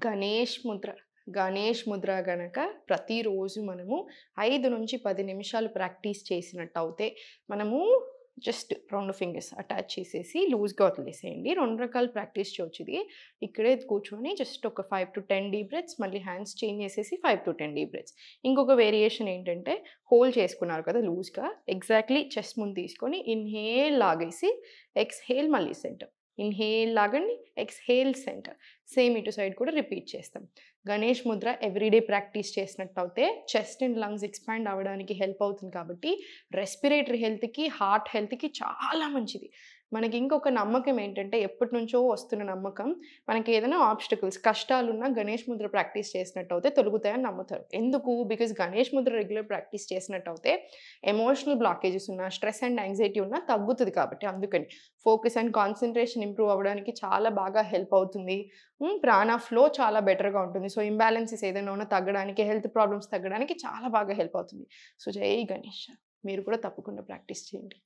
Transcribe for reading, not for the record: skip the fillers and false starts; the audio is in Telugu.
గణేష్ ముద్ర. గణేష్ ముద్ర గనక ప్రతిరోజు మనము 5-10 నిమిషాలు ప్రాక్టీస్ చేసినట్టయితే, మనము జస్ట్ 2 ఫింగర్స్ అటాచ్ చేసేసి లూజ్‌గా వదిలేసేయండి. 2 రకాలు ప్రాక్టీస్ చేయొచ్చు ఇది. ఇక్కడే కూర్చొని జస్ట్ ఒక 5-10 డీప్ బ్రెత్స్, మళ్ళీ హ్యాండ్స్ చేంజ్ చేసేసి 5-10 డీప్ బ్రెత్స్. ఇంకొక వేరియేషన్ ఏంటంటే, హోల్డ్ చేసుకున్నారు కదా లూజ్‌గా, ఎగ్జాక్ట్‌లీ చెస్ట్ ముందు తీసుకొని ఇన్‌హేల్ లాగేసి, ఎక్స్‌హేల్ మళ్ళీ సెంటర్. ఇన్‌హేల్ లాగండి, ఎక్స్‌హేల్ సెంటర్. సేమ్ ఇటు సైడ్ కూడా రిపీట్ చేస్తాం. గణేష్ ముద్ర ఎవ్రీడే ప్రాక్టీస్ చేసినట్టయితే చెస్ట్ అండ్ లంగ్స్ ఎక్స్‌పాండ్ అవ్వడానికి హెల్ప్ అవుతుంది కాబట్టి, రెస్పిరేటరీ హెల్త్‌కి, హార్ట్ హెల్త్‌కి చాలా మంచిది. మనకి ఇంకొక నమ్మకం ఏంటంటే, ఎప్పటినుంచో వస్తున్న నమ్మకం, మనకి ఏదైనా ఆబ్స్టకిల్స్, కష్టాలున్నా గణేష్ ముద్ర ప్రాక్టీస్ చేసినట్టయితే తొలగుతాయని నమ్ముతారు. ఎందుకు? Because Ganesh Mudra regular practice చేసినట్టయితే ఎమోషనల్ బ్లాకేజెస్ ఉన్నా, స్ట్రెస్ అండ్ యాంగ్జైటీ ఉన్నా తగ్గుతది కాబట్టి అందుకని. ఫోకస్ అండ్ కాన్సంట్రేషన్ ఇంప్రూవ్ అవ్వడానికి చాలా బాగా హెల్ప్ అవుతుంది. ప్రాణ ఫ్లో చాలా బెటర్‌గా ఉంటుంది. సో, ఇంబాలెన్సెస్ ఏదైనా ఉన్నా తగ్గడానికి, హెల్త్ ప్రాబ్లమ్స్ తగ్గడానికి చాలా బాగా హెల్ప్ అవుతుంది. సో, జై గణేష్! మీరు కూడా తప్పకుండా ప్రాక్టీస్ చేయండి.